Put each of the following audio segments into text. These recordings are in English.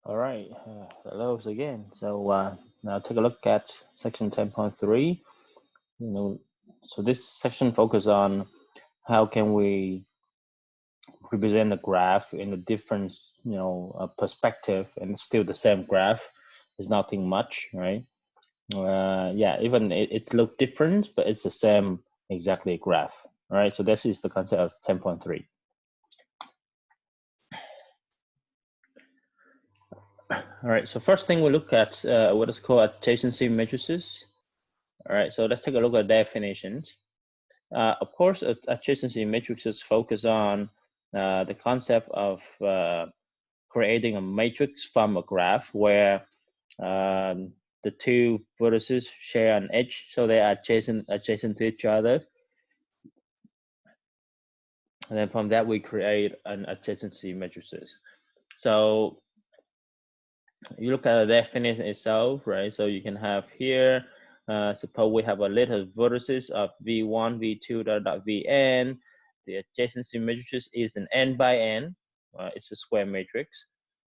All right, hello again. Now take a look at section 10.3. So this section focuses on how can we represent the graph in a different, perspective, and still the same graph. There's nothing much, right? Yeah, even it's look different, but it's the same exactly graph. All right, so this is the concept of 10.3. All right, so first thing we look at what is called adjacency matrices. All right, so let's take a look at definitions. Of course, adjacency matrices focus on the concept of creating a matrix from a graph where the two vertices share an edge, so they are adjacent to each other. And then from that, we create an adjacency matrices. So you look at the definition itself, right? So you can have here, suppose we have a little vertices of v1, v2, vn. The adjacency matrix is an n by n. It's a square matrix.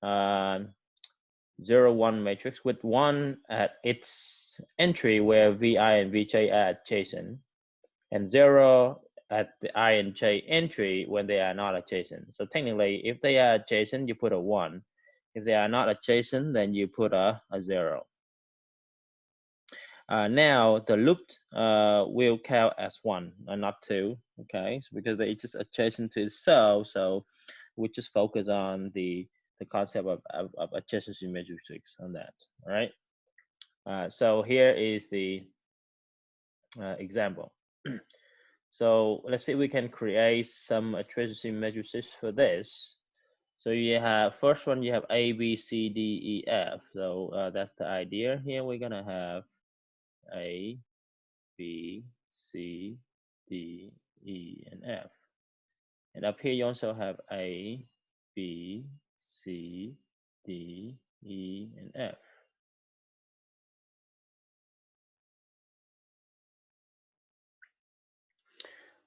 0, 1 matrix with 1 at its entry where vi and vj are adjacent, and 0 at the I and j entry when they are not adjacent. So technically, if they are adjacent, you put a 1. If they are not adjacent, then you put a 0. Now the loop will count as 1 and not 2, okay? So because they just adjacent to itself, so we just focus on the concept of adjacency matrix on that, all right? So here is the example. So let's see if we can create some adjacency matrices for this. So you have, first one, you have A, B, C, D, E, F. So that's the idea. Here we're gonna have A, B, C, D, E, and F. And up here you also have A, B, C, D, E, and F.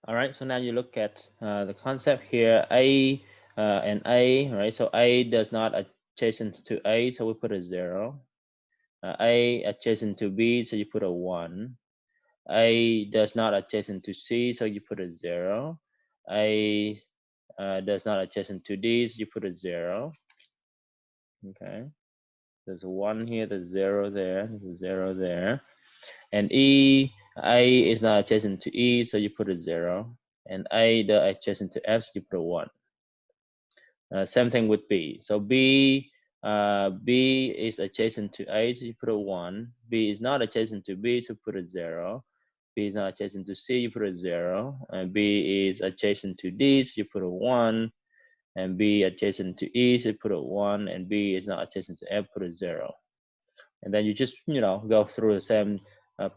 All right, so now you look at the concept here, A and A, right? So A does not adjacent to A, so we put a 0. A adjacent to B, so you put a 1. A does not adjacent to C, so you put a 0. A does not adjacent to D, so you put a 0. Okay, there's a 1 here, there's 0 there, there's a 0 there. And E, A is not adjacent to E, so you put a 0. And A, the adjacent to F, so you put a 1. Same thing with B. So B is adjacent to A, so you put a 1. B is not adjacent to B, so put a 0. B is not adjacent to C, you put a 0. And B is adjacent to D, so you put a 1. And B adjacent to E, so you put a 1. And B is not adjacent to F, put a 0. And then you just, go through the same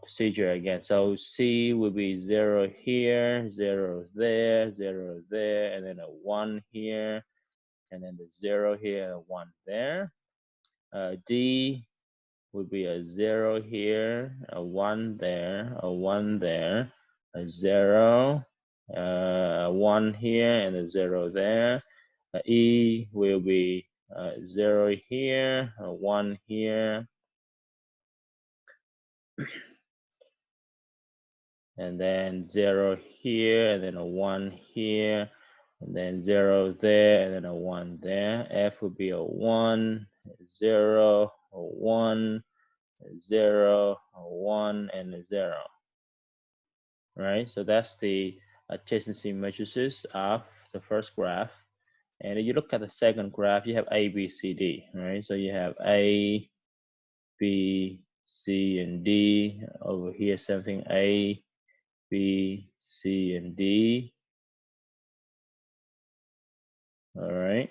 procedure again. So C will be 0 here, 0 there, 0 there, and then a 1 here, and then the 0 here, and a 1 there. D would be a 0 here, a 1 there, a 1 there, a 0, a 1 here, and a 0 there. E will be 0 here, a 1 here, and then 0 here, and then a 1 here, and then 0 there, and then a 1 there. F would be a 1, 0, a 1, 0, a 1, and a 0. Right? So that's the adjacency matrices of the first graph. And if you look at the second graph, you have A, B, C, D. Right? So you have A, B, C, and D. Over here, something A, B, C, and D. All right.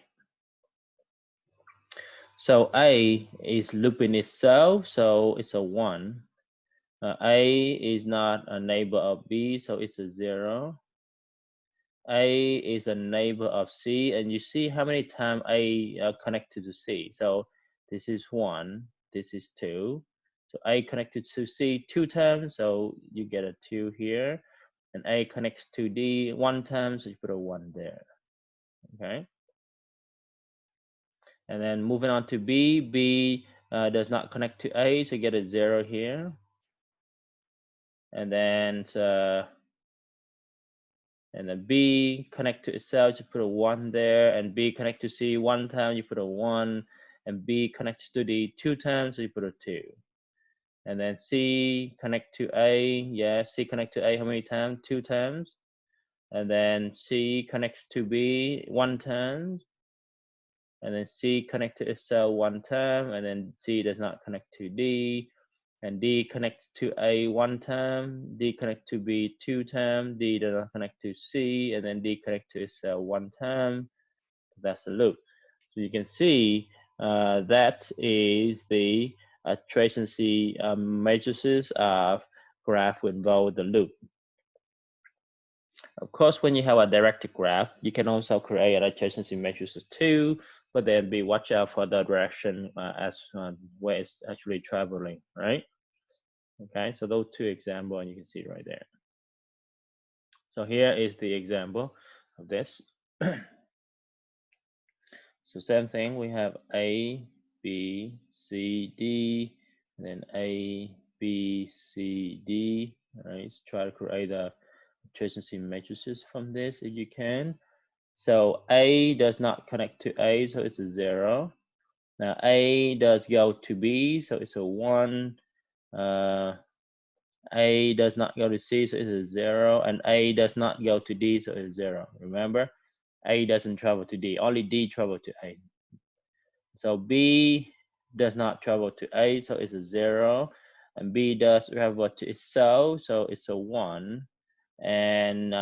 So A is looping itself, so it's a 1. A is not a neighbor of B, so it's a 0. A is a neighbor of C, and you see how many times A connected to C. So this is 1, this is 2. So A connected to C 2 times, so you get a 2 here. And A connects to D 1 time, so you put a 1 there. Okay. And then moving on to B, B does not connect to A, so you get a 0 here. And then B connect to itself, you put a 1 there, and B connect to C 1 time, you put a 1, and B connects to D 2 times, so you put a 2. And then C connect to A, yeah, C connect to A how many times? 2 times. And then C connects to B 1 time, and then C connect to itself 1 time, and then C does not connect to D, and D connects to A 1 time, D connect to B 2 times, D does not connect to C, and then D connect to itself 1 time. That's a loop. So you can see that is the adjacency matrices of graph involve the loop. Of course, when you have a directed graph, you can also create an adjacency matrices too, but then be watch out for the direction as where it's actually traveling, right? Okay, so those two examples, and you can see right there. So here is the example of this. So same thing, we have A, B, C, D, and then A, B, C, D. All right, let's try to create a adjacency matrices from this if you can. So A does not connect to A, so it's a 0. Now A does go to B, so it's a 1. A does not go to C, so it's a 0. And A does not go to D, so it's 0. Remember, A doesn't travel to D, only D travel to A. So B does not travel to A, so it's a 0. And B does travel to itself, so it's a 1. And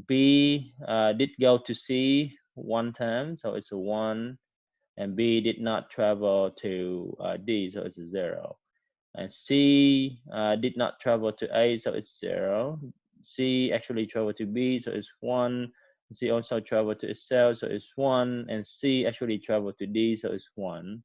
B did go to C 1 time, so it's a 1. And B did not travel to D, so it's a 0. And C did not travel to A, so it's 0. C actually traveled to B, so it's 1. C also traveled to itself, so it's 1. And C actually traveled to D, so it's 1.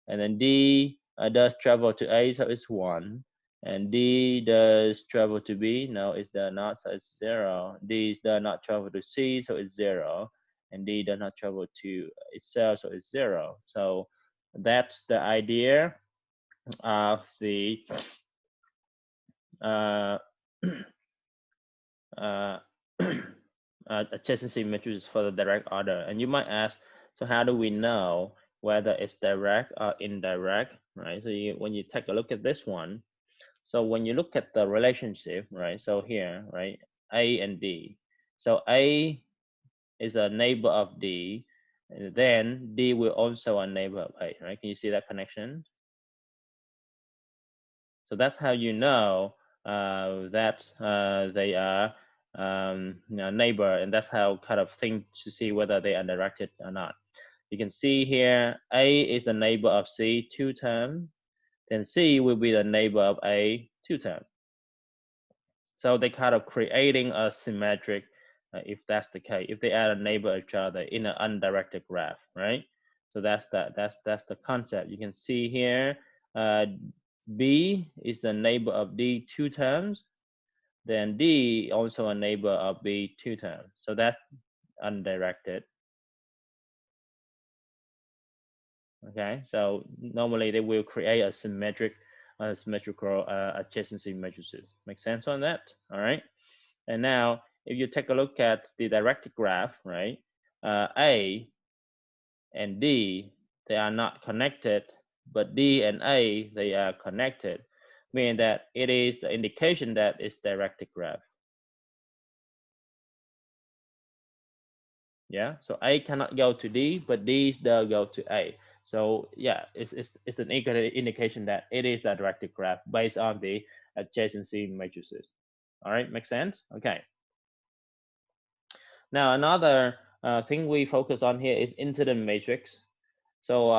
And then D does travel to A, so it's 1. And D does travel to B, no, it does not, so it's 0. D does not travel to C, so it's 0. And D does not travel to itself, so it's 0. So that's the idea of the uh, uh, adjacency matrices for the direct order. And you might ask, so how do we know whether it's direct or indirect, right? So when you take a look at this one, so when you look at the relationship, right? So here, right, A and D. So A is a neighbor of D, and then D will also a neighbor of A, right? Can you see that connection? So that's how you know that they are neighbor, and that's how kind of think to see whether they are directed or not. You can see here A is the neighbor of C 2 times, then C will be the neighbor of A 2 times. So they kind of creating a symmetric, if that's the case, if they are a neighbor of each other in an undirected graph, right? So that's the concept. You can see here, B is the neighbor of D 2 times, then D also a neighbor of B 2 times. So that's undirected. Okay, so normally they will create a symmetrical adjacency matrices. Make sense on that? All right. And now, if you take a look at the directed graph, right? A and D, they are not connected, but D and A, they are connected, meaning that it is the indication that it's directed graph. Yeah, so A cannot go to D, but D does go to A. So yeah, it's an indication that it is a directed graph based on the adjacency matrices. All right, make sense? Okay. Now another thing we focus on here is incident matrix. So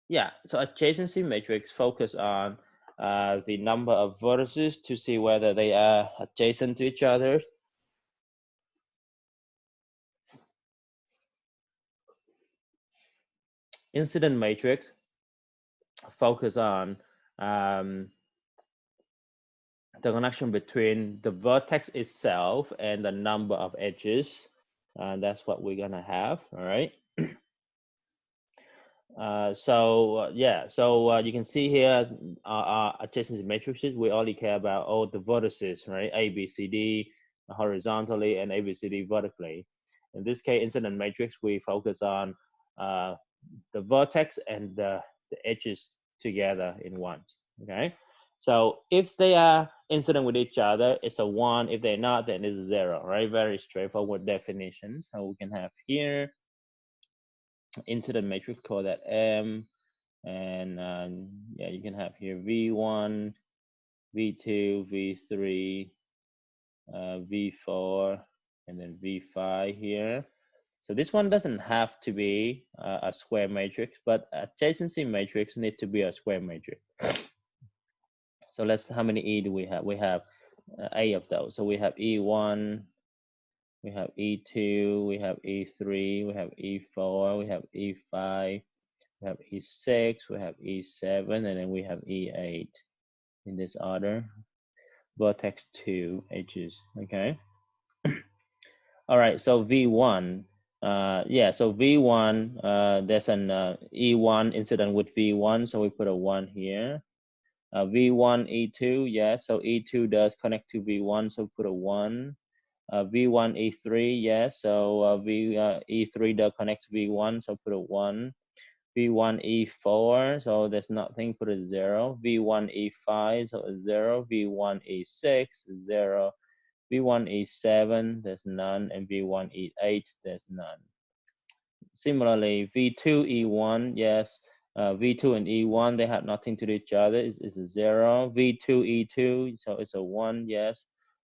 yeah, so adjacency matrix focus on the number of vertices to see whether they are adjacent to each other. Incident matrix focus on the connection between the vertex itself and the number of edges. And that's what we're gonna have, all right? You can see here our adjacency matrices. We only care about all the vertices, right? A, B, C, D horizontally and A, B, C, D vertically. In this case, incident matrix, we focus on the vertex and the edges together in ones. Okay, so if they are incident with each other, it's a one. If they're not, then it's a zero. Right? Very straightforward definition. So we can have here incident matrix, call that M, and yeah, you can have here V1, V2, V3, V4, and then V5 here. So this one doesn't have to be a square matrix, but adjacency matrix need to be a square matrix. So how many E do we have? We have 8 of those. So we have E1, we have E2, we have E3, we have E4, we have E5, we have E6, we have E7, and then we have E8 in this order. Vertex 2 edges, okay? All right, so V1, so V1, there's an E1 incident with V1, so we put a 1 here. V1, E2, yes, so E2 does connect to V1, so put a 1. V1, E3, yes, so E3 does connect to V1, so put a 1. V1, E4, so there's nothing, put a 0. V1, E5, so a 0. V1, E6, 0. V1, E7, there's none, and V1, E8, there's none. Similarly, V2, E1, yes, V2 and E1, they have nothing to do each other, it's a 0. V2, E2, so it's a 1, yes.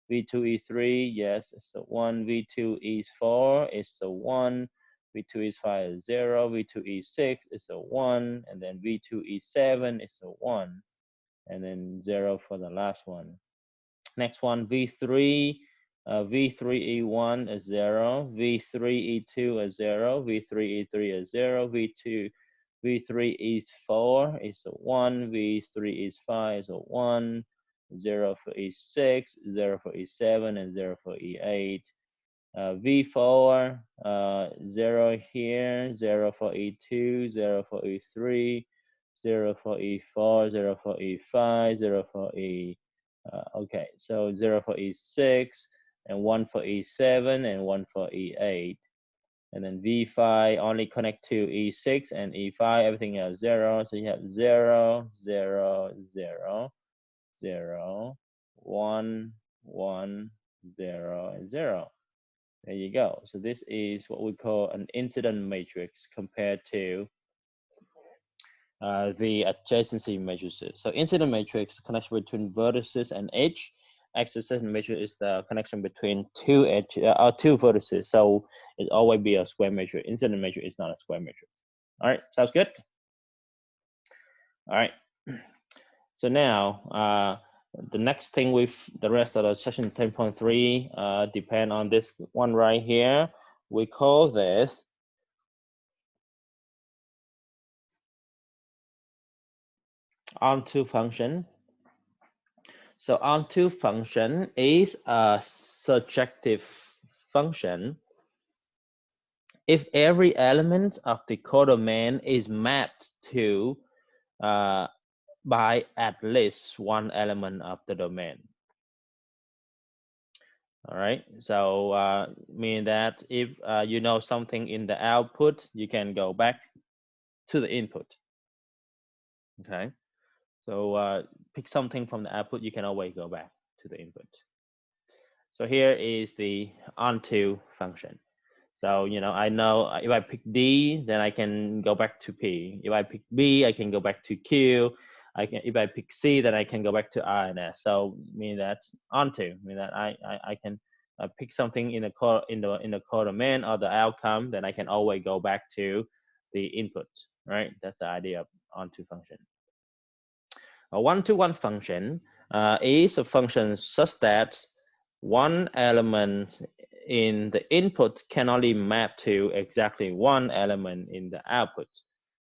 V2, E3, yes, it's a 1. V2, E4, it's a 1. V2, E5 is 0. V2, E6 is a 1. And then V2, E7 is a 1. And then 0 for the last one. Next one, V3, V3E1 is 0, V3E2 is 0, V3E3 is 0, V3E4 is a 1, V3E5 is a 1, 0 for E6, 0 for E7, and 0 for E8. V4, 0 here, 0 for E2, 0 for E3, 0 for E4, 0 for E5, 0 for E. Okay, so 0 for E6, and 1 for E7, and 1 for E8. And then V5 only connect to E6 and E5, everything else 0. So you have 0, 0, 0, 0, 1, 1, 0, and 0. There you go. So this is what we call an incident matrix compared to the adjacency matrices. So incident matrix, connection between vertices and edge. Adjacency matrix is the connection between two vertices. So it always be a square matrix. Incident matrix is not a square matrix. All right, sounds good. All right. So now the next thing with the rest of the section 10.3 depend on this one right here. We call this onto function. So onto function is a surjective function if every element of the codomain is mapped to by at least one element of the domain. All right, so mean that if you know something in the output, you can go back to the input. Okay, so pick something from the output, you can always go back to the input. So here is the onto function. So, you know, I know if I pick D, then I can go back to P. If I pick B, I can go back to Q. If I pick C, then I can go back to R and S. So, mean that's onto, mean that I can pick something in the core domain or the outcome, then I can always go back to the input, right? That's the idea of onto function. A one-to-one function is a function such that one element in the input can only map to exactly one element in the output.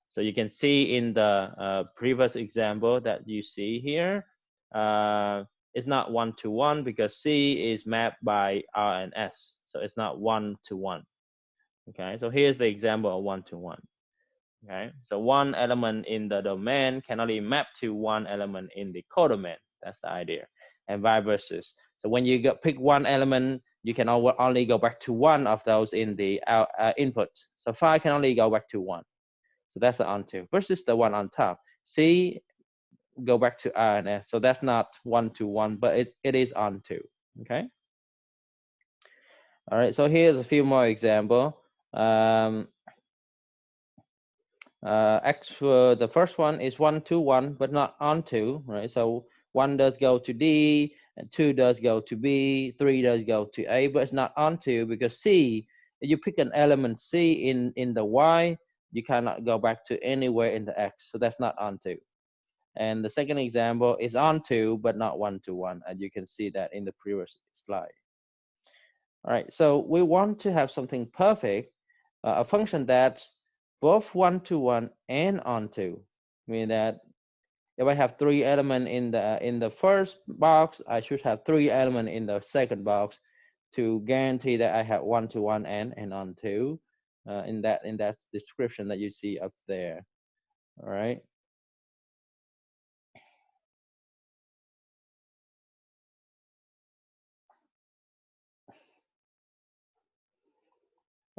So you can see in the previous example that you see here, it's not one-to-one because C is mapped by R and S. So it's not one-to-one. Okay, so here's the example of one-to-one. Okay, so one element in the domain can only map to one element in the codomain. That's the idea, and vice versa. So when you pick one element, you can only go back to one of those in the input. So phi can only go back to one. So that's the onto versus the one on top. C go back to R and S. So that's not one to one, but it is onto. Okay. All right. So here's a few more example. Actually, the first one is one to one, but not onto, right? So one does go to D, and two does go to B, three does go to A, but it's not onto because C, if you pick an element C in the Y, you cannot go back to anywhere in the X. So that's not onto. And the second example is onto, but not one to one. And you can see that in the previous slide. All right, so we want to have something perfect, a function that's both one to one and onto, meaning that if I have three elements in the first box, I should have three elements in the second box to guarantee that I have one to one and onto in that description that you see up there. All right.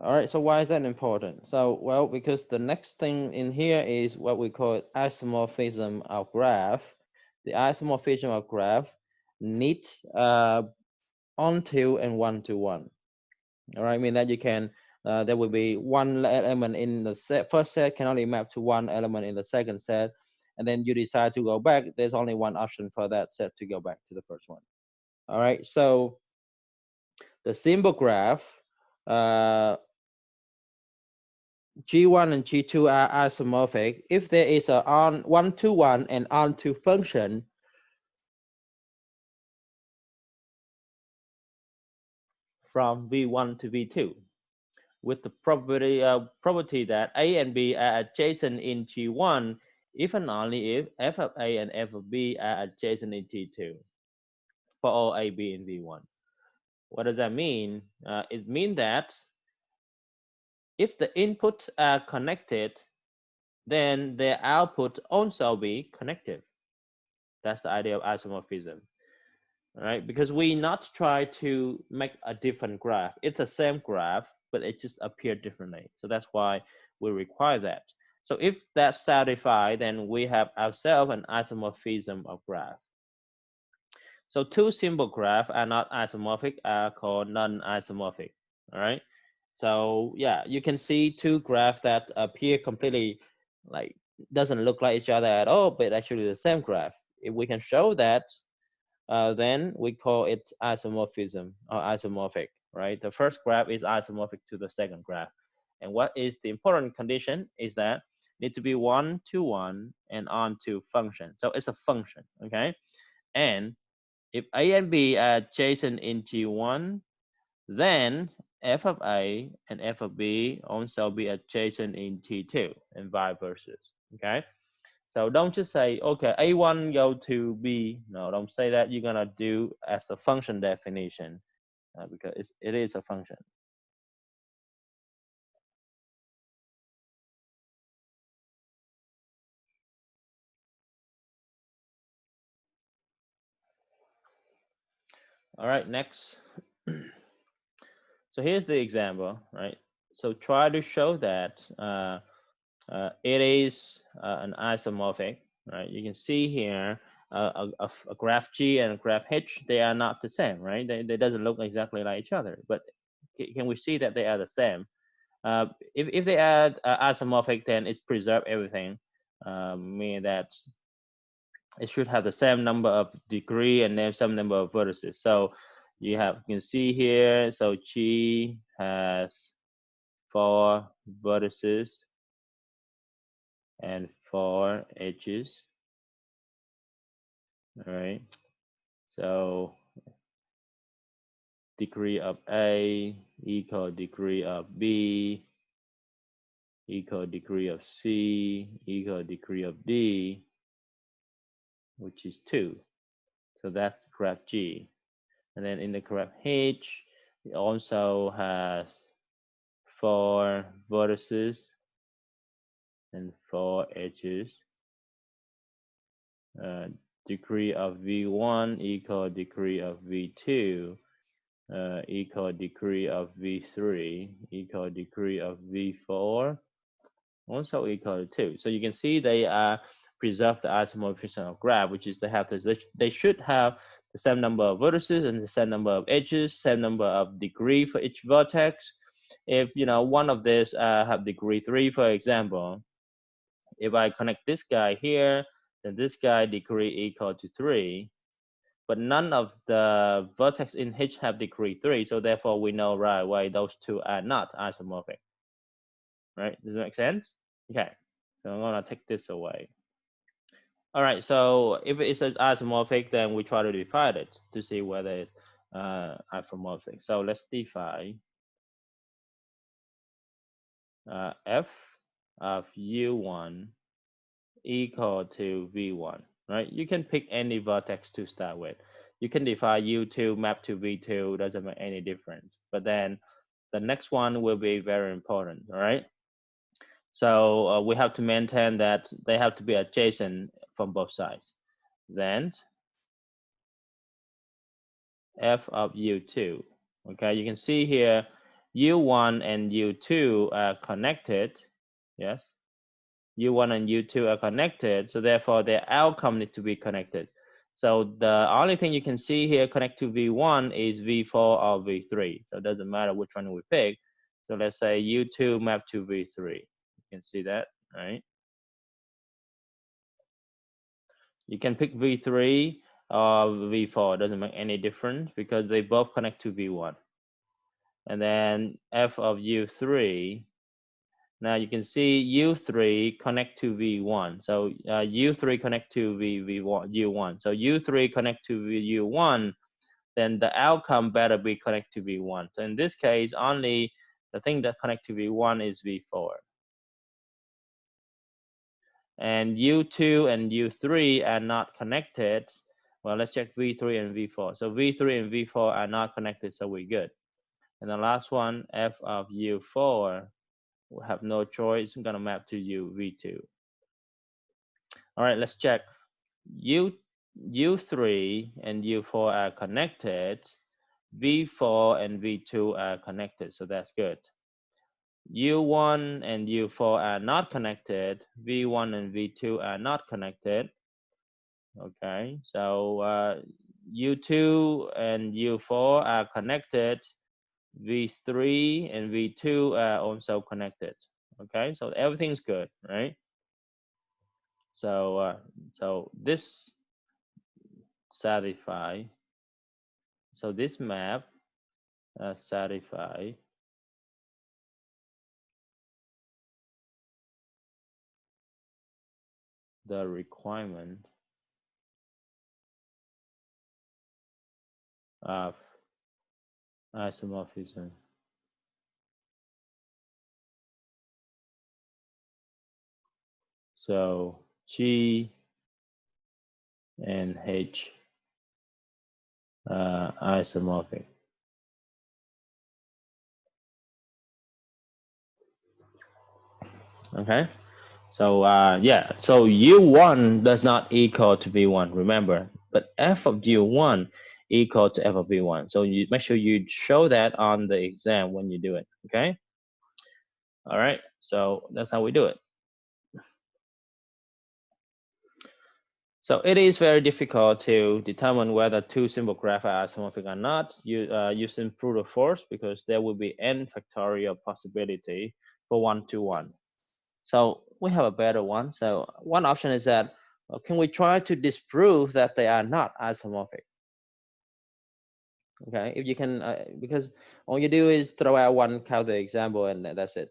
All right, so why is that important? So, well, because the next thing in here is what we call isomorphism of graph. The isomorphism of graph needs onto and one to one. All right, I mean that you can, there will be one element in the first set can only map to one element in the second set, and then you decide to go back, there's only one option for that set to go back to the first one. All right, so the symbol graph, uh, G1 and G2 are isomorphic if there is a on one to one and onto function from V1 to V2 with the property that A and B are adjacent in G1 if and only if f of A and f of B are adjacent in G2 for all A, B, and V1. What does that mean? It means that if the inputs are connected, then their output also be connected. That's the idea of isomorphism. Right? Because we not try to make a different graph. It's the same graph, but it just appeared differently. So that's why we require that. So if that's satisfied, then we have ourselves an isomorphism of graph. So two simple graphs are not isomorphic, are called non-isomorphic. All right. So yeah, you can see two graphs that appear completely like doesn't look like each other at all, but actually the same graph. If we can show that, then we call it isomorphism or isomorphic, right? The first graph is isomorphic to the second graph. And what is the important condition is that need to be one to one and on to function. So it's a function, okay? And if A and B are adjacent in G1, then f of A and f of B also be adjacent in T2 and vice versa, okay? So don't just say, okay, A1 go to B. No, don't say that. You're gonna do as a function definition because it is a function. All right, next. So here's the example, right? So try to show that it is an isomorphic, right? You can see here a graph G and a graph H, they are not the same, right? They doesn't look exactly like each other, but can we see that they are the same? If they add isomorphic, then it's preserve everything, meaning that it should have the same number of degree and then some number of vertices. So you can see here, so G has 4 vertices and 4 edges. All right. So degree of A equal degree of B equal degree of C equal degree of D, which is 2. So that's graph G. And then in the graph H, it also has 4 vertices and 4 edges. Degree of V1 equal degree of V2 equal degree of V3 equal degree of V4 also equal to 2. So you can see they preserve the isomorphism of graph, which is they should have the same number of vertices and the same number of edges, same number of degree for each vertex. If one of these have degree 3, for example, if I connect this guy here, then this guy degree equal to 3. But none of the vertex in H have degree 3, so therefore we know right away those two are not isomorphic. Right? Does that make sense? Okay. So I'm gonna take this away. All right. So if it's isomorphic, then we try to divide it to see whether it's isomorphic. So let's define f of u1 equal to v1. Right? You can pick any vertex to start with. You can define u2 map to v2, doesn't make any difference. But then the next one will be very important. All right. So we have to maintain that they have to be adjacent from both sides. Then f of u2. Okay, you can see here u1 and u2 are connected. Yes, u1 and u2 are connected, so therefore their outcome need to be connected. So the only thing you can see here connect to v1 is v4 or v3. So it doesn't matter which one we pick. So let's say u2 map to v3. You can see that, right? You can pick v3 or v4. It doesn't make any difference because they both connect to v1. And then f of u3. Now you can see u3 connect to v1. So u3 connect to v1 u1. So u3 connect to u1, then the outcome better be connect to v1. So in this case, only the thing that connect to v1 is v4. And u2 and u3 are not connected. Well, let's check v3 and v4. So v3 and v4 are not connected, so we're good. And the last one, f of u4, we have no choice. I'm gonna map to v2. All right, let's check. u3 and u4 are connected. v4 and v2 are connected, so that's good. u1 and u4 are not connected. v1 and v2 are not connected. Okay, so u2 and u4 are connected. v3 and v2 are also connected. Okay, so everything's good, right? So so this satisfy. So this map satisfy the requirement of isomorphism. So G and H isomorphic. Okay. So yeah, so U1 does not equal to V1, remember, but F of U1 equal to F of V1. So you make sure you show that on the exam when you do it, okay? All right, so that's how we do it. So it is very difficult to determine whether two simple graphs are isomorphic or not using brute force because there will be n factorial possibility for 1-to-1. So we have a better one. So one option is that can we try to disprove that they are not isomorphic? Okay, if you can, because all you do is throw out one counter example and that's it.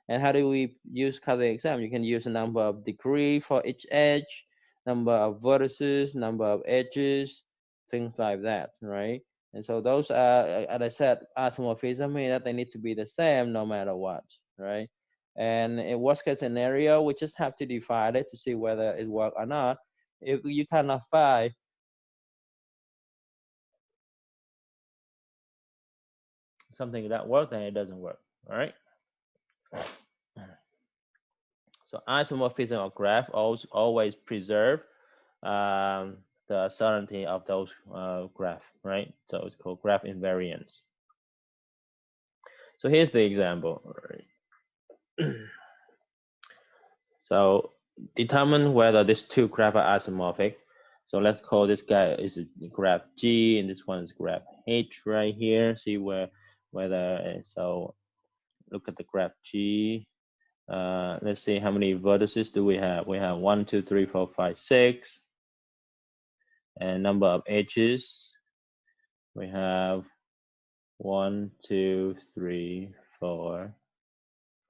And how do we use counter example? You can use a number of degree for each edge, number of vertices, number of edges, things like that, right? And so those are, as I said, isomorphism means that they need to be the same no matter what, right? And in worst case scenario, we just have to divide it to see whether it works or not. If you cannot find something that works, then it doesn't work, all right? So isomorphism of graph always preserve the certainty of those graph, right? So it's called graph invariance. So here's the example. So determine whether these two graphs are isomorphic. So let's call this guy is graph G and this one is graph H right here. See whether so look at the graph G. Let's see how many vertices do we have. We have 1, 2, 3, 4, 5, 6. And number of edges. We have 1, 2, 3, 4,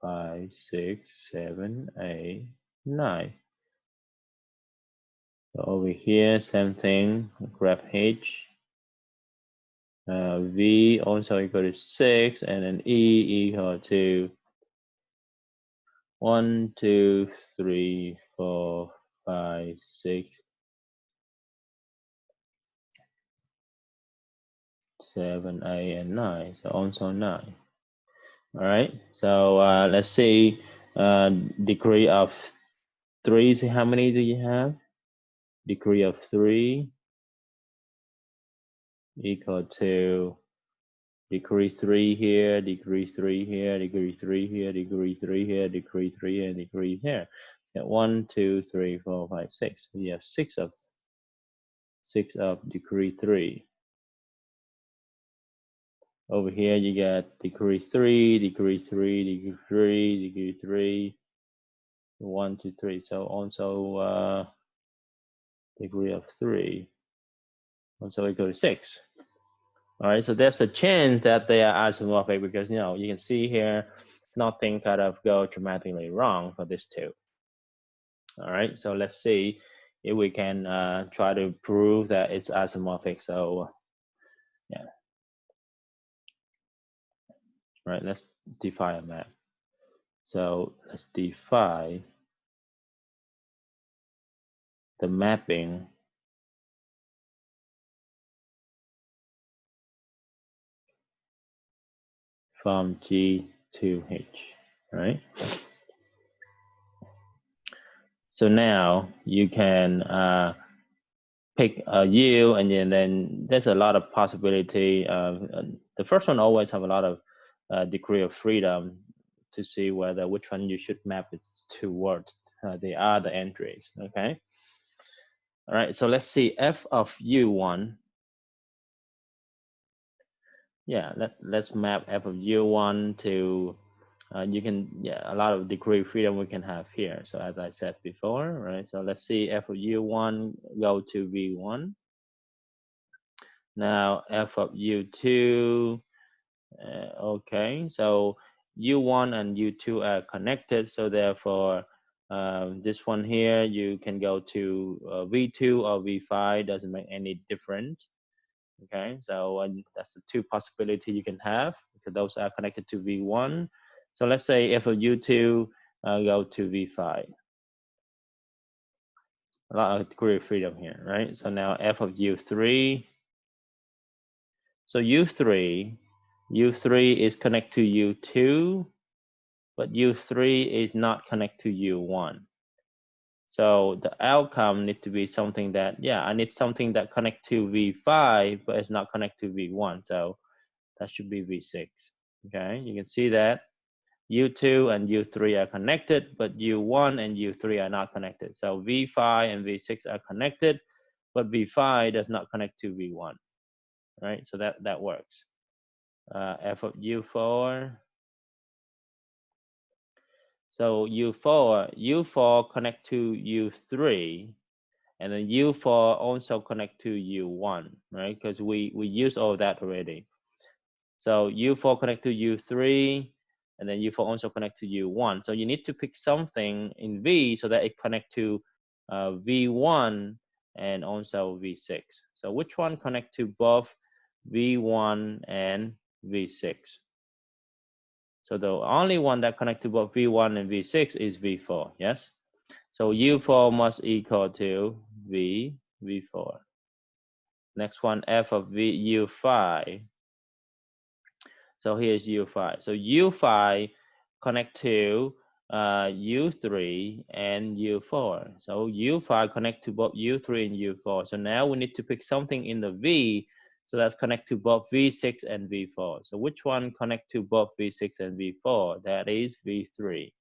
5, 6, 7, 8, 9. So over here, same thing, graph H. V also equal to 6, and then E equal to 1, 2, 3, 4, 5, 6, 7, 8, and 9. So also 9. All right. So let's see degree of 3. See how many do you have? Degree of 3 equal to degree 3 here, degree 3 here, degree 3 here, degree 3 here, degree 3 here, degree here. Yeah, 1, 2, 3, 4, 5, 6. We have 6 of degree 3. Over here you get degree 3, degree 3, degree 3, degree 3, 1, 2, 3. So also degree of 3. Also equal to 6. All right, so there's a chance that they are isomorphic because you can see here nothing kind of go dramatically wrong for these two. All right, so let's see if we can try to prove that it's isomorphic. So yeah, all right, let's define a map. So let's define the mapping from G to H, right? So now you can pick a U, and then there's a lot of possibility. The first one always have a lot of degree of freedom to see whether which one you should map it towards the other entries. Okay. All right. So let's see f of U1. Yeah. Let's map f of U1 to. You can a lot of degree of freedom we can have here. So as I said before, right? So let's see f of U1 go to V1. Now f of U2, okay, so U1 and U2 are connected, so therefore this one here you can go to V2 or V5, doesn't make any difference. Okay, so that's the two possibility you can have because those are connected to V1. So let's say f of U2 go to V5. A lot of degree of freedom here, right? So now f of U3. So U3 is connected to U2, but U3 is not connected to U1. So the outcome needs to be something that, I need something that connects to V5, but it's not connected to V1. So that should be V6. Okay, you can see that U2 and U3 are connected, but U1 and U3 are not connected. So V5 and V6 are connected, but V5 does not connect to V1. Right, so that works. F of U4. So U4 connect to U3, and then U4 also connect to U1, right? Because we use all of that already. So U4 connect to U3, and then U4 also connect to U1. So you need to pick something in V so that it connect to V1 and also V6. So which one connect to both V1 and V6? So the only one that connects to both V1 and V6 is V4, yes? So U4 must equal to V4. Next one, F of U5. So here's U5. So U5 connect to U3 and U4. So U5 connect to both U3 and U4. So now we need to pick something in the V. So let's connect to both V6 and V4. So which one connect to both V6 and V4? That is V3.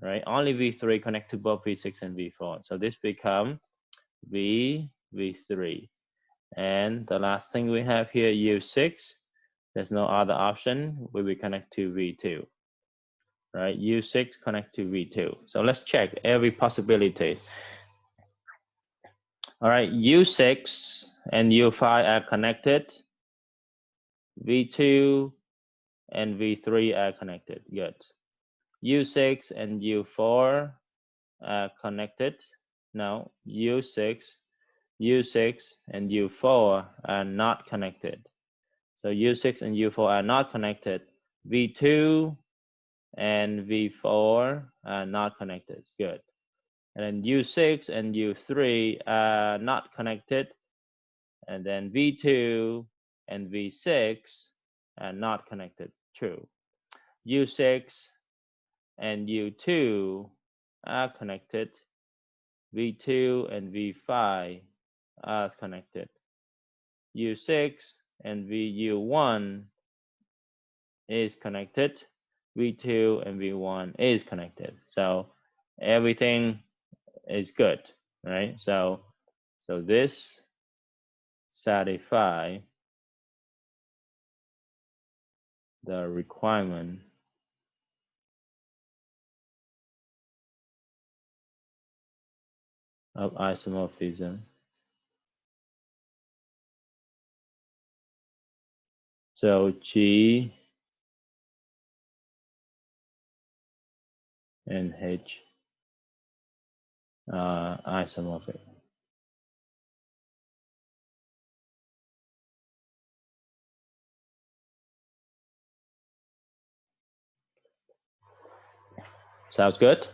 Right? Only V3 connect to both V6 and V4. So this become V3. And the last thing we have here, U6. There's no other option. We will connect to V2. Right? U6 connect to V2. So let's check every possibility. All right, U6 and U5 are connected. V2 and V3 are connected. Good. U6 and U4 are connected. No, U6 and U4 are not connected. So U6 and U4 are not connected. V2 and V4 are not connected. Good. And then U6 and U3 are not connected. And then V2 and V6 are not connected. True. U6 and U2 are connected. V2 and V5 are connected. U6 and VU1 is connected. V2 and V1 is connected. So everything is good, right? So this satisfy the requirement of isomorphism. So G and H are isomorphic. Sounds good.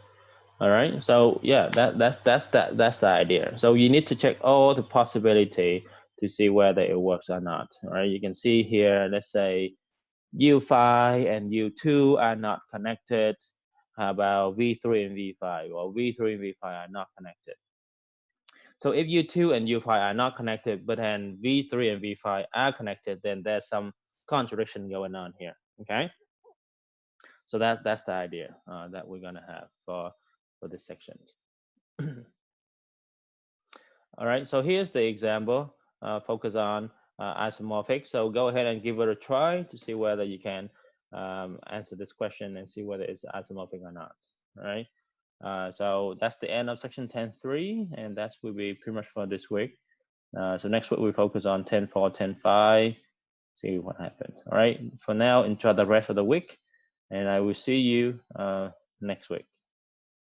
All right. So yeah, that's the idea. So you need to check all the possibility to see whether it works or not. All right. You can see here. Let's say U5 and U2 are not connected. How about V3 and V5? Well, V3 and V5 are not connected. So if U2 and U5 are not connected, but then V3 and V5 are connected, then there's some contradiction going on here. Okay. So that's the idea that we're gonna have for this section. All right, so here's the example, focus on isomorphic. So go ahead and give it a try to see whether you can answer this question and see whether it's isomorphic or not, all right? So that's the end of section 10.3, and that's will be pretty much for this week. So next week we focus on 10.4, 10.5, see what happens, all right? For now, enjoy the rest of the week, and I will see you next week.